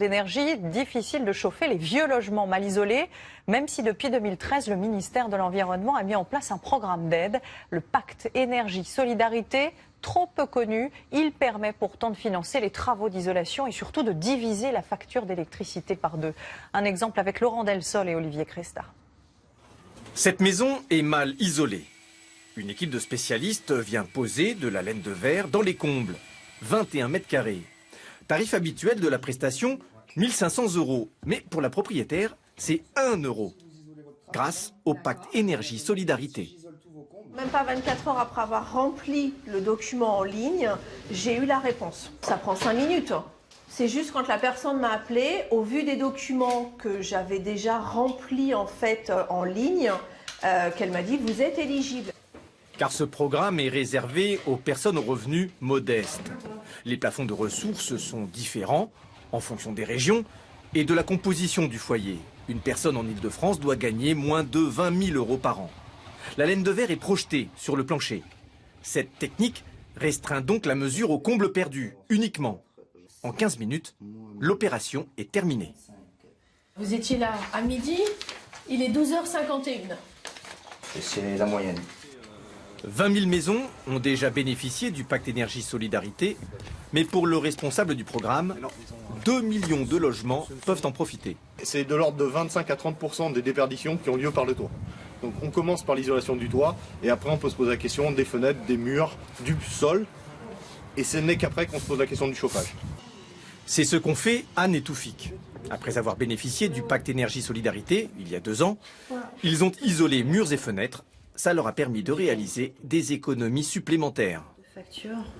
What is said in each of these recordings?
D'énergie, difficile de chauffer les vieux logements mal isolés, même si depuis 2013, le ministère de l'Environnement a mis en place un programme d'aide, le pacte énergie-solidarité, trop peu connu. Il permet pourtant de financer les travaux d'isolation et surtout de diviser la facture d'électricité par deux. Un exemple avec Laurent Delsol et Olivier Cresta. Cette maison est mal isolée. Une équipe de spécialistes vient poser de la laine de verre dans les combles. 21 mètres carrés. Tarif habituel de la prestation, 1 500 €. Mais pour la propriétaire, c'est 1 €. Grâce au pacte énergie-solidarité. Même pas 24 heures après avoir rempli le document en ligne, j'ai eu la réponse. Ça prend 5 minutes. C'est juste quand la personne m'a appelé, au vu des documents que j'avais déjà remplis en ligne, qu'elle m'a dit vous êtes éligible. Car ce programme est réservé aux personnes aux revenus modestes. Les plafonds de ressources sont différents en fonction des régions et de la composition du foyer. Une personne en Île-de-France doit gagner moins de 20 000 € par an. La laine de verre est projetée sur le plancher. Cette technique restreint donc la mesure au comble perdu, uniquement. En 15 minutes, l'opération est terminée. Vous étiez là à midi, il est 12h51. Et c'est la moyenne. 20 000 maisons ont déjà bénéficié du pacte énergie-solidarité, mais pour le responsable du programme, 2 millions de logements peuvent en profiter. C'est de l'ordre de 25 à 30% des déperditions qui ont lieu par le toit. Donc on commence par l'isolation du toit, et après on peut se poser la question des fenêtres, des murs, du sol, et ce n'est qu'après qu'on se pose la question du chauffage. C'est ce qu'ont fait Anne et Toufik. Après avoir bénéficié du pacte énergie-solidarité, il y a 2 ans, ils ont isolé murs et fenêtres. Ça leur a permis de réaliser des économies supplémentaires.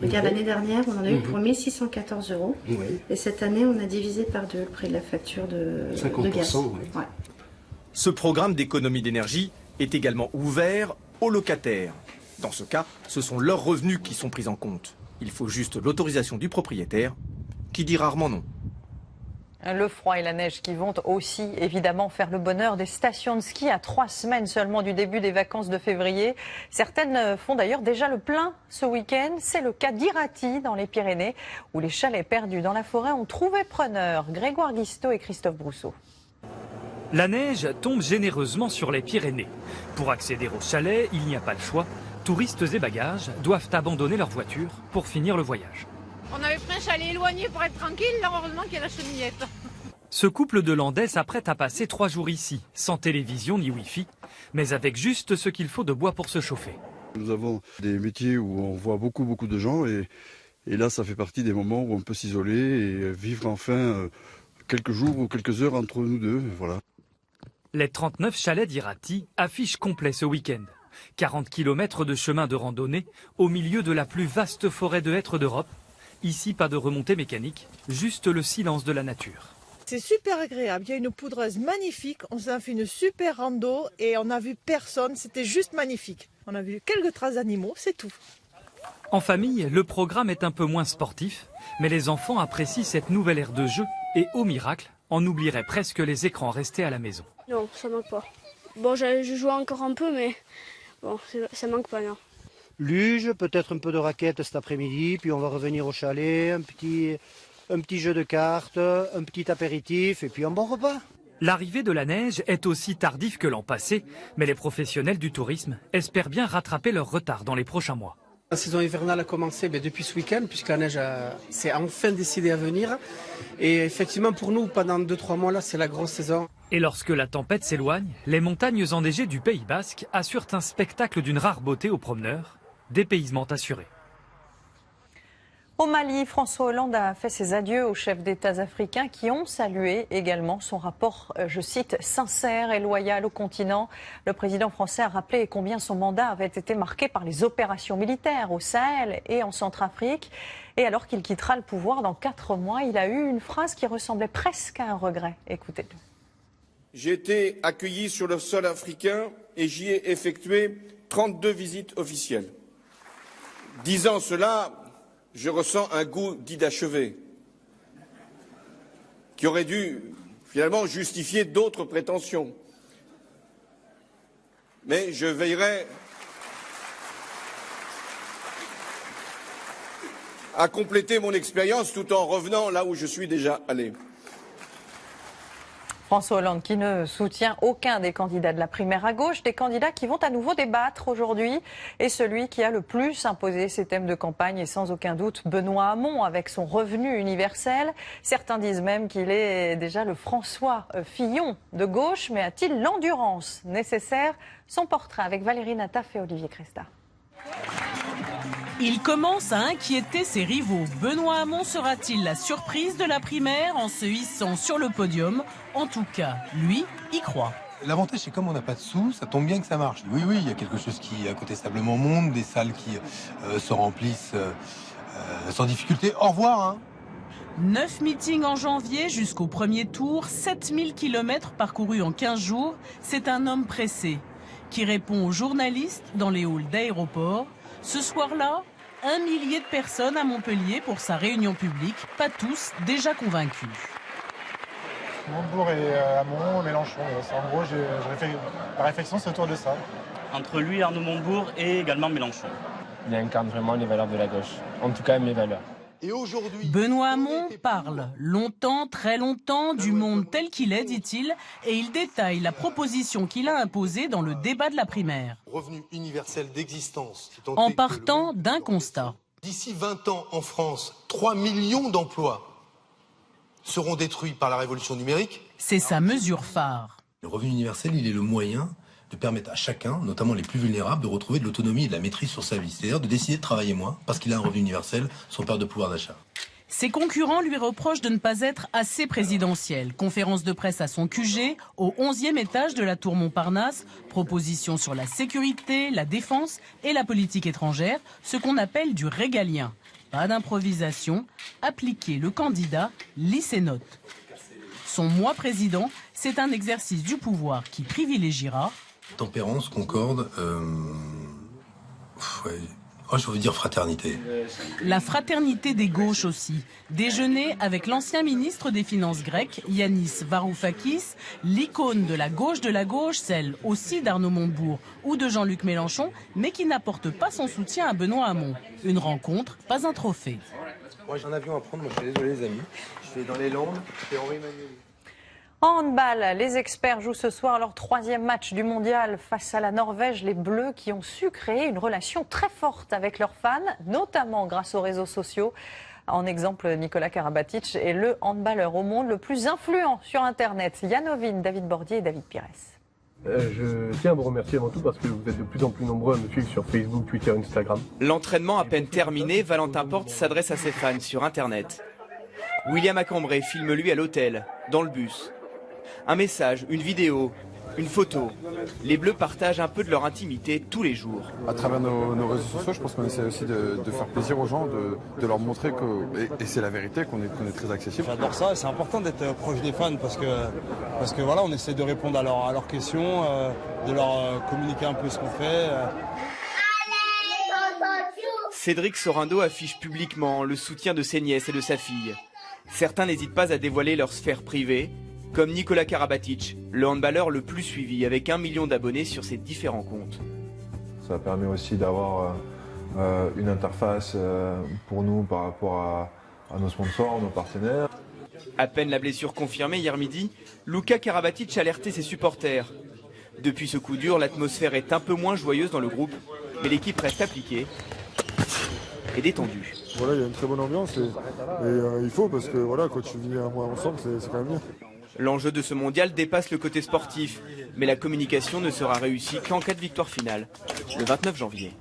Regarde, l'année dernière, on en a eu pour 1 614 €. Oui. Et cette année, on a divisé par 2 le prix de la facture de 50%, de gaz. Oui. Ouais. Ce programme d'économie d'énergie est également ouvert aux locataires. Dans ce cas, ce sont leurs revenus qui sont pris en compte. Il faut juste l'autorisation du propriétaire, qui dit rarement non. Le froid et la neige qui vont aussi évidemment faire le bonheur des stations de ski à 3 semaines seulement du début des vacances de février. Certaines font d'ailleurs déjà le plein ce week-end. C'est le cas d'Irati dans les Pyrénées où les chalets perdus dans la forêt ont trouvé preneur. Grégoire Guisteau et Christophe Brousseau. La neige tombe généreusement sur les Pyrénées. Pour accéder au chalet, il n'y a pas le choix. Touristes et bagages doivent abandonner leur voiture pour finir le voyage. On avait pris un chalet éloigné pour être tranquille, là heureusement qu'il y a la cheminette. Ce couple de Landais s'apprête à passer 3 jours ici, sans télévision ni wifi, mais avec juste ce qu'il faut de bois pour se chauffer. Nous avons des métiers où on voit beaucoup de gens et là ça fait partie des moments où on peut s'isoler et vivre enfin quelques jours ou quelques heures entre nous deux. Voilà. Les 39 chalets d'Irati affichent complet ce week-end. 40 km de chemin de randonnée au milieu de la plus vaste forêt de hêtres d'Europe. Ici, pas de remontée mécanique, juste le silence de la nature. C'est super agréable, il y a une poudreuse magnifique, on s'est fait une super rando et on n'a vu personne, c'était juste magnifique. On a vu quelques traces d'animaux, c'est tout. En famille, le programme est un peu moins sportif, mais les enfants apprécient cette nouvelle ère de jeu et au miracle, on oublierait presque les écrans restés à la maison. Non, ça manque pas. Bon, je joue encore un peu, mais bon, ça manque pas, non. Luge, peut-être un peu de raquette cet après-midi, puis on va revenir au chalet, un petit jeu de cartes, un petit apéritif et puis un bon repas. L'arrivée de la neige est aussi tardive que l'an passé, mais les professionnels du tourisme espèrent bien rattraper leur retard dans les prochains mois. La saison hivernale a commencé depuis ce week-end, puisque la neige s'est enfin décidée à venir. Et effectivement, pour nous, pendant 2-3 mois, là, c'est la grosse saison. Et lorsque la tempête s'éloigne, les montagnes enneigées du Pays Basque assurent un spectacle d'une rare beauté aux promeneurs. Dépaysement assuré. Au Mali, François Hollande a fait ses adieux aux chefs d'État africains qui ont salué également son rapport, je cite, sincère et loyal au continent. Le président français a rappelé combien son mandat avait été marqué par les opérations militaires au Sahel et en Centrafrique. Et alors qu'il quittera le pouvoir dans 4 mois, il a eu une phrase qui ressemblait presque à un regret. Écoutez-le. J'ai été accueilli sur le sol africain et j'y ai effectué 32 visites officielles. Disant cela, je ressens un goût d'inachevé, qui aurait dû finalement justifier d'autres prétentions. Mais je veillerai à compléter mon expérience tout en revenant là où je suis déjà allé. François Hollande qui ne soutient aucun des candidats de la primaire à gauche, des candidats qui vont à nouveau débattre aujourd'hui. Et celui qui a le plus imposé ses thèmes de campagne est sans aucun doute Benoît Hamon avec son revenu universel. Certains disent même qu'il est déjà le François Fillon de gauche, mais a-t-il l'endurance nécessaire? Son portrait avec Valérie Nataf et Olivier Cresta. Il commence à inquiéter ses rivaux. Benoît Hamon sera-t-il la surprise de la primaire en se hissant sur le podium? En tout cas, lui y croit. L'avantage, c'est comme on n'a pas de sous, ça tombe bien que ça marche. Oui, il y a quelque chose qui incontestablement monte, des salles qui se remplissent sans difficulté. Au revoir, hein. 9 meetings en janvier jusqu'au premier tour, 7000 km parcourus en 15 jours. C'est un homme pressé qui répond aux journalistes dans les halls d'aéroports. Ce soir-là, 1 millier de personnes à Montpellier pour sa réunion publique, pas tous déjà convaincus. Montebourg et Hamon, Mélenchon. En gros, la réflexion, c'est autour de ça. Entre lui, Arnaud Montebourg et également Mélenchon. Il incarne vraiment les valeurs de la gauche, en tout cas mes valeurs. Et aujourd'hui, Benoît Hamon parle longtemps, très longtemps, du monde tel qu'il est, dit-il, et il détaille la proposition qu'il a imposée dans le débat de la primaire. Revenu universel d'existence. En partant d'un constat. D'ici 20 ans en France, 3 millions d'emplois seront détruits par la révolution numérique. C'est sa mesure phare. Le revenu universel, il est le moyen de permettre à chacun, notamment les plus vulnérables, de retrouver de l'autonomie et de la maîtrise sur sa vie. C'est-à-dire de décider de travailler moins parce qu'il a un revenu universel, son perte de pouvoir d'achat. Ses concurrents lui reprochent de ne pas être assez présidentiel. Conférence de presse à son QG, au 11e étage de la tour Montparnasse. Proposition sur la sécurité, la défense et la politique étrangère, ce qu'on appelle du régalien. Pas d'improvisation, appliquer le candidat lit ses notes. Son moi président, c'est un exercice du pouvoir qui privilégiera tempérance, concorde, je veux dire fraternité. La fraternité des gauches aussi. Déjeuner avec l'ancien ministre des Finances grec, Yanis Varoufakis, l'icône de la gauche, celle aussi d'Arnaud Montebourg ou de Jean-Luc Mélenchon, mais qui n'apporte pas son soutien à Benoît Hamon. Une rencontre, pas un trophée. Moi j'ai un avion à prendre, moi je suis désolé les amis. Je vais dans les Landes, je fais Henri Emmanuel. En handball, les experts jouent ce soir leur 3e match du mondial face à la Norvège. Les Bleus qui ont su créer une relation très forte avec leurs fans, notamment grâce aux réseaux sociaux. En exemple, Nicolas Karabatic est le handballeur au monde le plus influent sur Internet. Yann Ovin, David Bordier et David Pires. Je tiens à vous remercier avant tout parce que vous êtes de plus en plus nombreux à me suivre sur Facebook, Twitter, Instagram. L'entraînement à peine terminé, Valentin Porte s'adresse à ses fans sur Internet. William Acambray filme lui à l'hôtel, dans le bus. Un message, une vidéo, une photo. Les Bleus partagent un peu de leur intimité tous les jours. À travers nos réseaux sociaux, je pense qu'on essaie aussi de faire plaisir aux gens, de leur montrer que, et c'est la vérité, qu'on est très accessible. J'adore ça, c'est important d'être proche des fans parce que voilà, on essaie de répondre à leurs questions, de leur communiquer un peu ce qu'on fait. Cédric Sorando affiche publiquement le soutien de ses nièces et de sa fille. Certains n'hésitent pas à dévoiler leur sphère privée, comme Nicolas Karabatic, le handballeur le plus suivi, avec 1 million d'abonnés sur ses différents comptes. Ça permet aussi d'avoir une interface pour nous par rapport à nos sponsors, nos partenaires. À peine la blessure confirmée hier midi, Luka Karabatic alertait ses supporters. Depuis ce coup dur, l'atmosphère est un peu moins joyeuse dans le groupe, mais l'équipe reste appliquée et détendue. Voilà, il y a une très bonne ambiance et il faut parce que voilà, quand tu vis un mois ensemble, c'est quand même bien. L'enjeu de ce mondial dépasse le côté sportif, mais la communication ne sera réussie qu'en cas de victoire finale, le 29 janvier.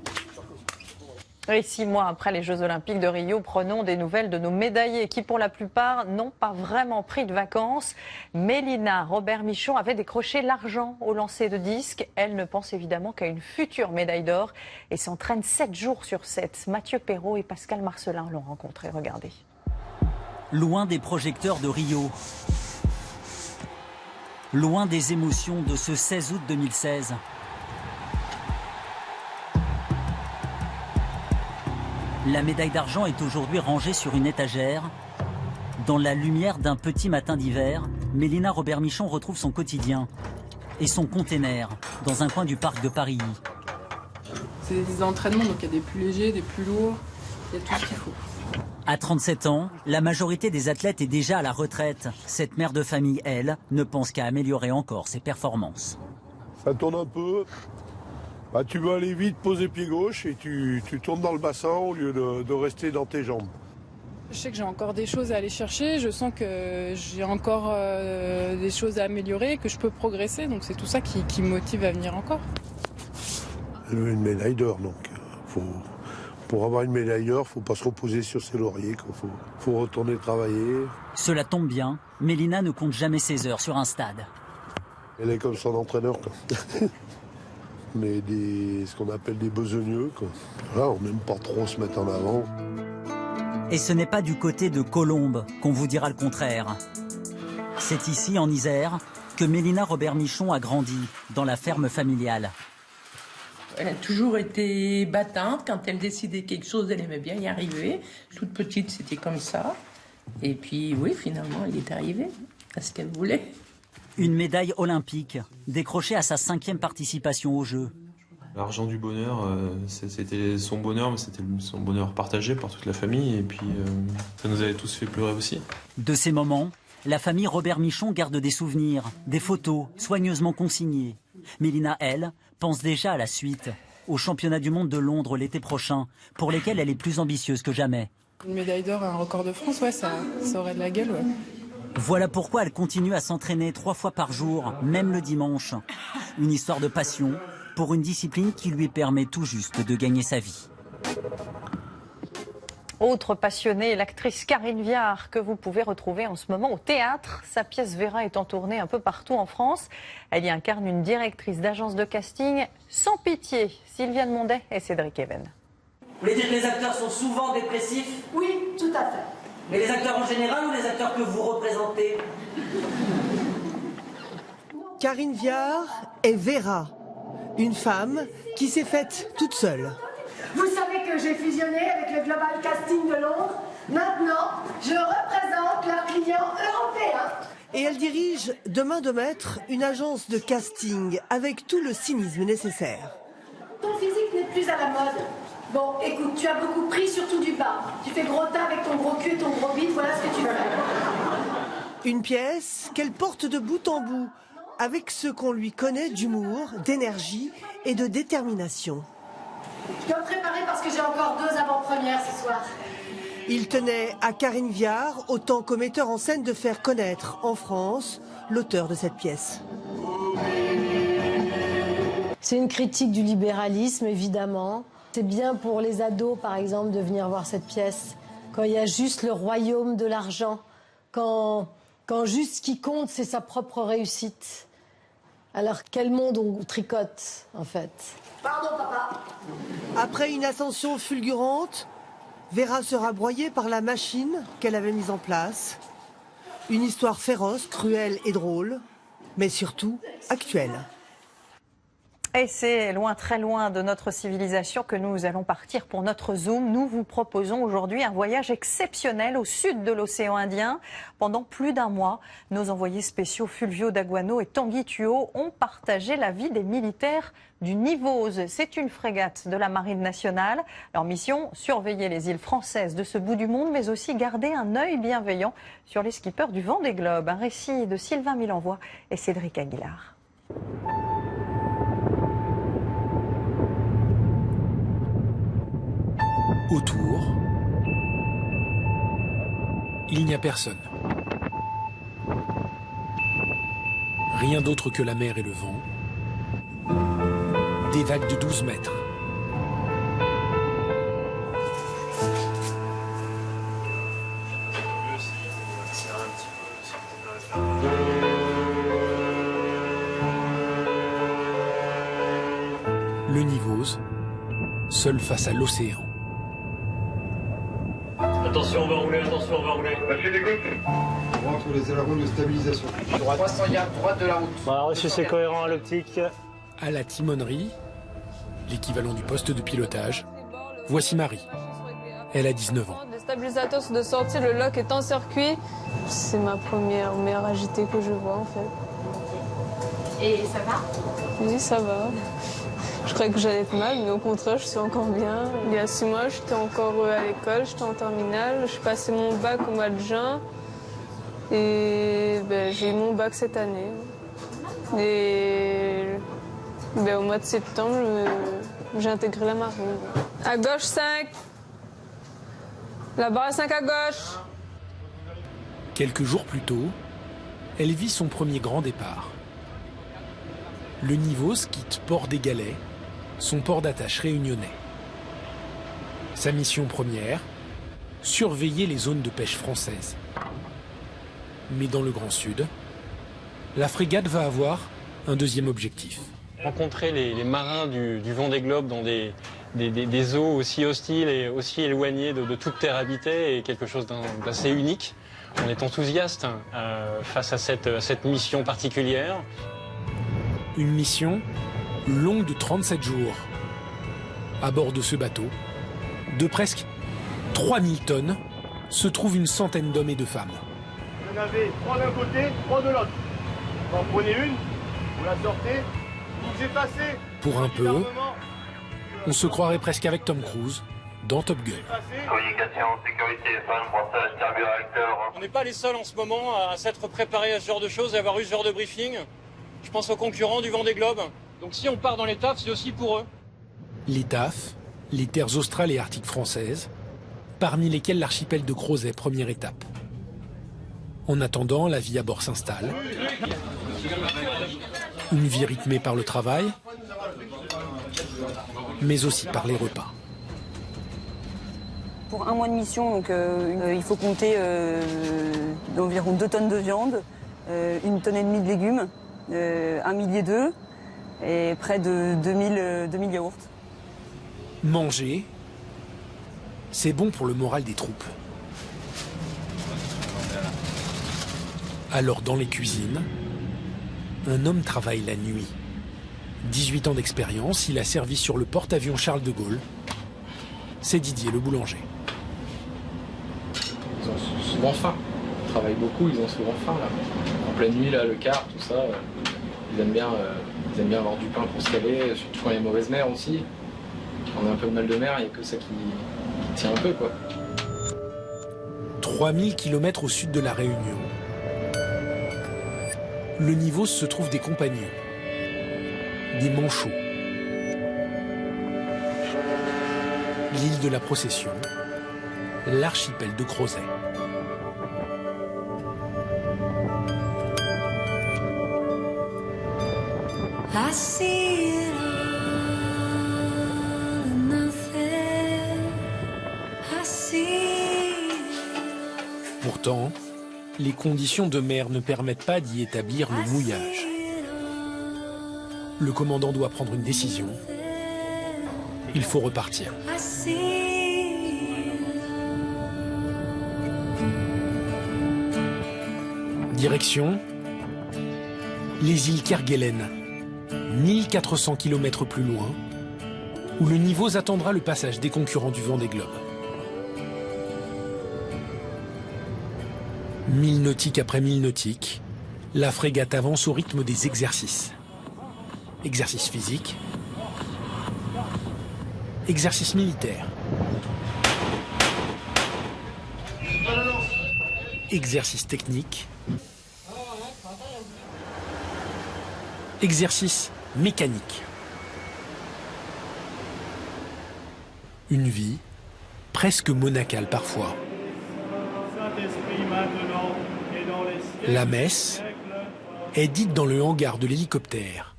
Et 6 mois après les Jeux Olympiques de Rio, prenons des nouvelles de nos médaillés qui, pour la plupart, n'ont pas vraiment pris de vacances. Mélina Robert-Michon avait décroché l'argent au lancer de disque. Elle ne pense évidemment qu'à une future médaille d'or et s'entraîne 7 jours sur 7. Mathieu Perrault et Pascal Marcelin l'ont rencontré. Regardez. Loin des projecteurs de Rio. Loin des émotions de ce 16 août 2016. La médaille d'argent est aujourd'hui rangée sur une étagère. Dans la lumière d'un petit matin d'hiver, Mélina Robert-Michon retrouve son quotidien et son container dans un coin du parc de Paris. C'est des entraînements, donc il y a des plus légers, des plus lourds, il y a tout ce qu'il faut. À 37 ans, la majorité des athlètes est déjà à la retraite. Cette mère de famille, elle, ne pense qu'à améliorer encore ses performances. Ça tourne un peu. Bah, tu veux aller vite, poser pied gauche et tu tournes dans le bassin au lieu de rester dans tes jambes. Je sais que j'ai encore des choses à aller chercher, je sens que j'ai encore des choses à améliorer, que je peux progresser, donc c'est tout ça qui me motive à venir encore. Elle veut une médaille d'or, donc pour avoir une médaille d'or, il ne faut pas se reposer sur ses lauriers, il faut retourner travailler. Cela tombe bien, Mélina ne compte jamais ses heures sur un stade. Elle est comme son entraîneur, quoi. On est ce qu'on appelle des besogneux, quoi. Là, on n'aime pas trop se mettre en avant. Et ce n'est pas du côté de Colombes qu'on vous dira le contraire. C'est ici, en Isère, que Mélina Robert-Michon a grandi, dans la ferme familiale. Elle a toujours été battante. Quand elle décidait quelque chose, elle aimait bien y arriver. Toute petite, c'était comme ça. Et puis, oui, finalement, elle est arrivée à ce qu'elle voulait. Une médaille olympique, décrochée à sa 5e participation aux Jeux. L'argent du bonheur, c'était son bonheur, mais c'était son bonheur partagé par toute la famille. Et puis, ça nous avait tous fait pleurer aussi. De ces moments, la famille Robert-Michon garde des souvenirs, des photos soigneusement consignées. Mélina, elle, pense déjà à la suite, aux championnats du monde de Londres l'été prochain, pour lesquels elle est plus ambitieuse que jamais. Une médaille d'or et un record de France, ouais, ça aurait de la gueule, ouais. Voilà pourquoi elle continue à s'entraîner 3 fois par jour, même le dimanche. Une histoire de passion pour une discipline qui lui permet tout juste de gagner sa vie. Autre passionnée, l'actrice Karine Viard, que vous pouvez retrouver en ce moment au théâtre. Sa pièce Vera est en tournée un peu partout en France. Elle y incarne une directrice d'agence de casting sans pitié. Sylviane Mondet et Cédric Even. Vous voulez dire que les acteurs sont souvent dépressifs? Oui, tout à fait. Mais les acteurs en général ou les acteurs que vous représentez? Karine Viard est Vera, une femme qui s'est faite toute seule. Vous savez que j'ai fusionné avec le Global Casting de Londres. Maintenant, je représente leurs clients européens. Et elle dirige de main de maître une agence de casting avec tout le cynisme nécessaire. Ton physique n'est plus à la mode. Bon, écoute, tu as beaucoup pris, surtout du bas. Tu fais gros tas avec ton gros cul et ton gros bide, voilà ce que tu fais. Une pièce qu'elle porte de bout en bout, avec ce qu'on lui connaît d'humour, d'énergie et de détermination. Je dois me préparer parce que j'ai encore 2 avant-premières ce soir. Il tenait à Karine Viard, autant qu'au metteur en scène, de faire connaître en France l'auteur de cette pièce. C'est une critique du libéralisme, évidemment. C'est bien pour les ados, par exemple, de venir voir cette pièce. Quand il y a juste le royaume de l'argent, quand juste ce qui compte, c'est sa propre réussite. Alors, quel monde on tricote, en fait? Pardon, papa. Après une ascension fulgurante, Vera sera broyée par la machine qu'elle avait mise en place. Une histoire féroce, cruelle et drôle, mais surtout actuelle. Et c'est loin, très loin de notre civilisation que nous allons partir pour notre Zoom. Nous vous proposons aujourd'hui un voyage exceptionnel au sud de l'océan Indien. Pendant plus d'1 mois, nos envoyés spéciaux Fulvio Daguano et Tanguy Tuot ont partagé la vie des militaires du Nivose. C'est une frégate de la Marine nationale. Leur mission, surveiller les îles françaises de ce bout du monde, mais aussi garder un œil bienveillant sur les skippers du Vendée Globe. Un récit de Sylvain Milenvoix et Cédric Aguilar. Autour, il n'y a personne. Rien d'autre que la mer et le vent. Des vagues de 12 mètres. Le Nivose, seul face à l'océan. Attention, on va rouler, attention, on va rouler. Lâchez les côtes. On rentre les ailerons de stabilisation. 300 yards, droite de la route. On a reçu, c'est cohérent à l'optique. À la timonerie, l'équivalent du poste de pilotage, voici Marie. Elle a 19 ans. Les stabilisateurs sont de sortie, le lock est en circuit. C'est ma première mer agitée que je vois en fait. Et ça va? Oui, ça va. Je croyais que j'allais être mal, mais au contraire, je suis encore bien. Il y a 6 mois, j'étais encore à l'école, j'étais en terminale. Je passais mon bac au mois de juin et j'ai eu mon bac cette année. Et au mois de septembre, j'ai intégré la marine. À gauche 5. La barre à 5 à gauche. Quelques jours plus tôt, elle vit son premier grand départ. Le Nivos quitte Port des Galets, son port d'attache réunionnais. Sa mission première, surveiller les zones de pêche françaises. Mais dans le Grand Sud, la frégate va avoir un deuxième objectif. Rencontrer les marins du Vendée Globe dans des eaux aussi hostiles et aussi éloignées de toute terre habitée est quelque chose d'assez unique. On est enthousiaste face à cette mission particulière. Une mission longue de 37 jours. À bord de ce bateau, de presque 3000 tonnes, se trouvent une centaine d'hommes et de femmes. Vous en avez 3 d'un côté, 3 de l'autre. Vous en prenez une, vous la sortez, vous effacez. Pour un peu, on se croirait presque avec Tom Cruise dans Top Gun. Communication, sécurité, fan, brassage, carburéacteur. On n'est pas les seuls en ce moment à s'être préparés à ce genre de choses et à avoir eu ce genre de briefing. Je pense aux concurrents du Vendée Globe. Donc si on part dans l'étape, c'est aussi pour eux. L'étaf, les terres australes et arctiques françaises, parmi lesquelles l'archipel de Crozet, première étape. En attendant, la vie à bord s'installe. Une vie rythmée par le travail, mais aussi par les repas. Pour un mois de mission, donc, il faut compter d'environ 2 tonnes de viande, 1,5 tonne de légumes, 1 millier d'œufs et près de 2000 yaourts. Manger, c'est bon pour le moral des troupes. Alors dans les cuisines, un homme travaille la nuit. 18 ans d'expérience, il a servi sur le porte-avions Charles de Gaulle. C'est Didier le boulanger. Ils ont souvent faim. Ils travaillent beaucoup, ils ont souvent faim là. En pleine nuit, là, le quart, tout ça, ils aiment bien avoir du pain pour se caler, surtout quand il y a mauvaise mer aussi. Quand on a un peu de mal de mer, il n'y a que ça qui tient un peu, quoi. 3000 km au sud de la Réunion, le Nivos se trouve des compagnons, des manchots. L'île de la Procession, l'archipel de Crozet. I see it all and nothing. I see it. Pourtant, les conditions de mer ne permettent pas d'y établir le mouillage. Le commandant doit prendre une décision. Il faut repartir. I see it. Direction les îles Kerguelen, 1400 km plus loin, où le Nivos attendra le passage des concurrents du Vendée Globe. 1000 nautiques après 1000 nautiques, la frégate avance au rythme des exercices. Exercices physiques, exercices militaires, exercices techniques, exercices mécaniques. Une vie presque monacale parfois. La messe est dite dans le hangar de l'hélicoptère,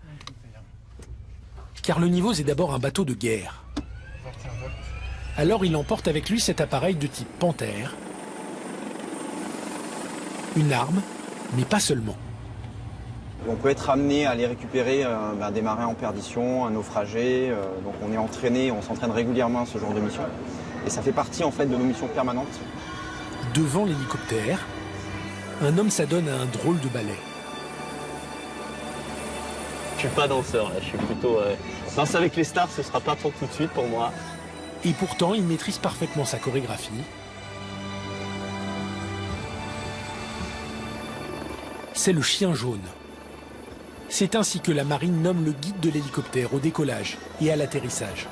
car le Nivos est d'abord un bateau de guerre. Alors il emporte avec lui cet appareil de type Panthère, une arme, mais pas seulement. On peut être amené à aller récupérer des marins en perdition, un naufragé, donc on est entraîné, on s'entraîne régulièrement à ce genre de mission. Et ça fait partie en fait de nos missions permanentes. Devant l'hélicoptère, un homme s'adonne à un drôle de ballet. Je suis pas danseur, là. Je suis plutôt... Danser avec les stars, ce sera pas pour tout de suite pour moi. Et pourtant, il maîtrise parfaitement sa chorégraphie. C'est le chien jaune. C'est ainsi que la marine nomme le guide de l'hélicoptère au décollage et à l'atterrissage.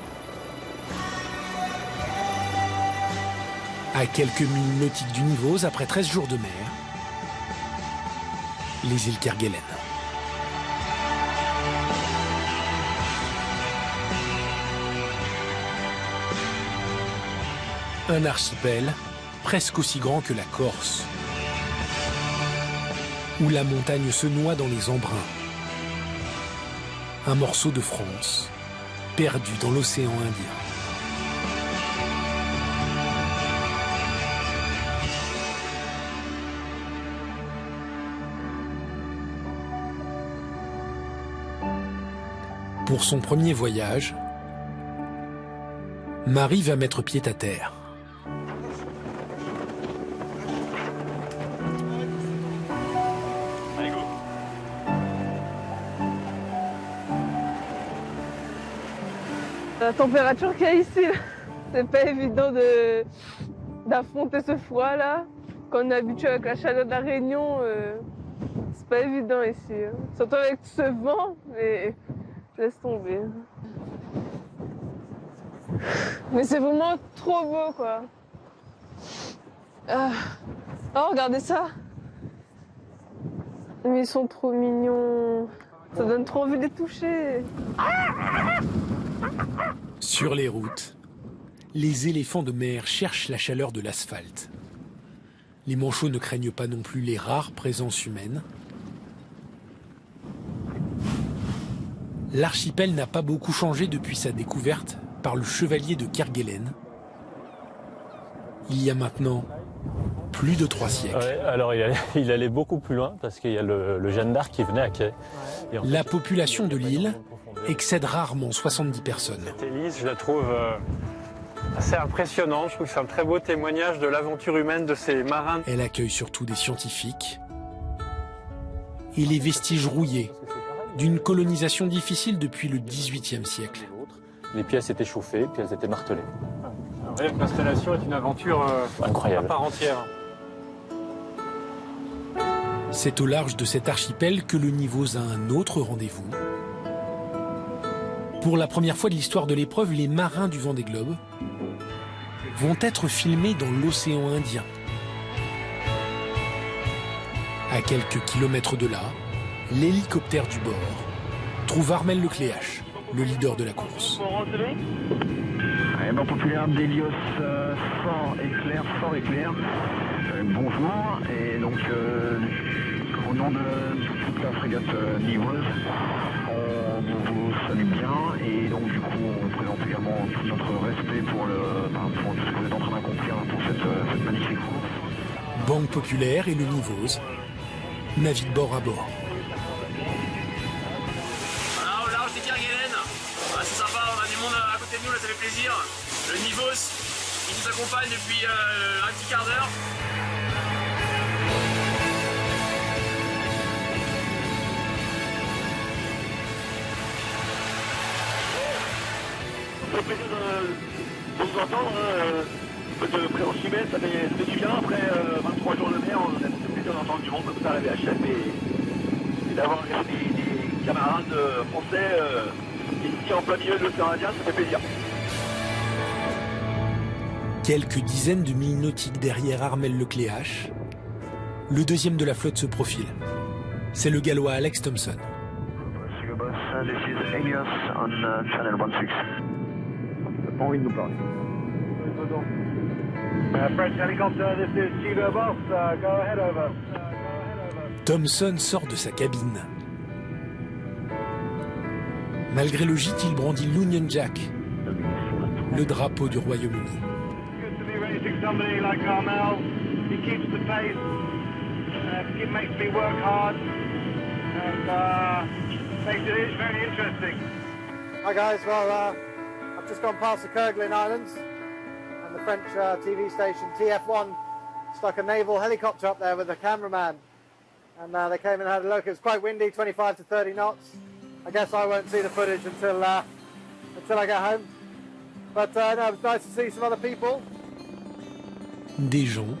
À quelques milles nautiques du Nivôse, après 13 jours de mer, les îles Kerguelen. Un archipel presque aussi grand que la Corse, où la montagne se noie dans les embruns. Un morceau de France, perdu dans l'océan Indien. Pour son premier voyage, Marie va mettre pied à terre. La température qu'il y a ici, c'est pas évident d'affronter ce froid là. Quand on est habitué avec la chaleur de la Réunion, c'est pas évident ici. Surtout avec ce vent, mais laisse tomber. Mais c'est vraiment trop beau quoi. Oh, regardez ça. Mais ils sont trop mignons. Ça donne trop envie de les toucher. Sur les routes, les éléphants de mer cherchent la chaleur de l'asphalte. Les manchots ne craignent pas non plus les rares présences humaines. L'archipel n'a pas beaucoup changé depuis sa découverte par le chevalier de Kerguelen, il y a maintenant plus de 3 siècles. Ouais, alors il allait beaucoup plus loin parce qu'il y a le Jeanne d'Arc qui venait à quai. La population de l'île excède rarement 70 personnes. Cette hélice, je la trouve assez impressionnante. Je trouve que c'est un très beau témoignage de l'aventure humaine de ces marins. Elle accueille surtout des scientifiques et les vestiges rouillés d'une colonisation difficile depuis le XVIIIe siècle. Les pièces étaient chauffées, puis elles étaient martelées. L'installation est une aventure incroyable, à part entière. C'est au large de cet archipel que le Nivôse a un autre rendez-vous. Pour la première fois de l'histoire de l'épreuve, les marins du Vendée Globe vont être filmés dans l'océan Indien. À quelques kilomètres de là, l'hélicoptère du bord trouve Armel Lecléache, le leader de la course. Aéroport populaire d'Hélios, fort éclair. Bonjour, et donc au nom de toute la frégate Nivôse, on vous salue bien, et donc du coup on présente également tout notre respect pour tout ce que vous êtes en train d'accomplir pour cette magnifique course. Banque Populaire et le Nivôse naviguent bord à bord. Au large des Kerguelen, c'est sympa, on a du monde à côté de nous, là ça fait plaisir. Le Nivôse, il nous accompagne depuis un petit quart d'heure. Ça fait plaisir de vous entendre, de présence humaine, ça fait du bien. Après 23 jours de mer, on a fait plaisir d'entendre du monde comme ça à la VHF et d'avoir des camarades français ici en plein milieu de l'océan Indien, ça fait plaisir. Quelques dizaines de milles nautiques derrière Armel Lecléache, le deuxième de la flotte se profile. C'est le Gallois Alex Thompson. Monsieur le boss, this is Helios on channel 16. Pas envie de nous parler. French helicopter, this is Chiba boss, go ahead over. Thompson sort de sa cabine. Malgré le gîte, il brandit l'Union Jack, le drapeau du Royaume-Uni. Somebody like Armel, he keeps the pace, it makes me work hard, and makes it very interesting. Hi guys, well I've just gone past the Kerguelen Islands and the French TV station TF1 stuck a naval helicopter up there with a cameraman, and they came and had a look. It was quite windy, 25 to 30 knots. I guess I won't see the footage until I get home, but no, it was nice to see some other people. Des gens,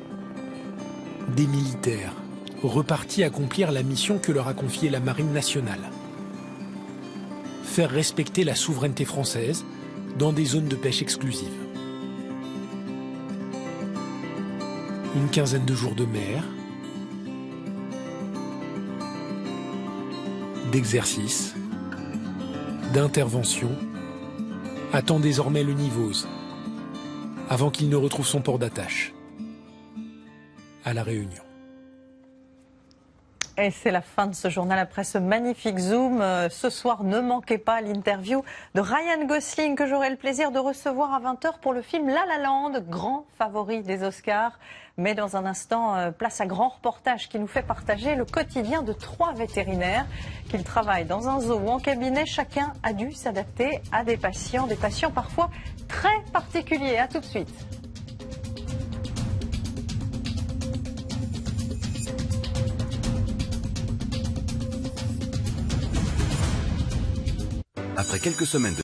des militaires, repartis accomplir la mission que leur a confiée la Marine nationale, faire respecter la souveraineté française dans des zones de pêche exclusives. Une quinzaine de jours de mer, d'exercices, d'intervention, attend désormais le Nivose, avant qu'il ne retrouve son port d'attache, à La Réunion. Et c'est la fin de ce journal après ce magnifique zoom. Ce soir, ne manquez pas l'interview de Ryan Gosling que j'aurai le plaisir de recevoir à 20h pour le film La La Land, grand favori des Oscars. Mais dans un instant, place à grand reportage qui nous fait partager le quotidien de 3 vétérinaires. Qu'ils travaillent dans un zoo ou en cabinet, chacun a dû s'adapter à des patients parfois très particuliers. À tout de suite. Après quelques semaines de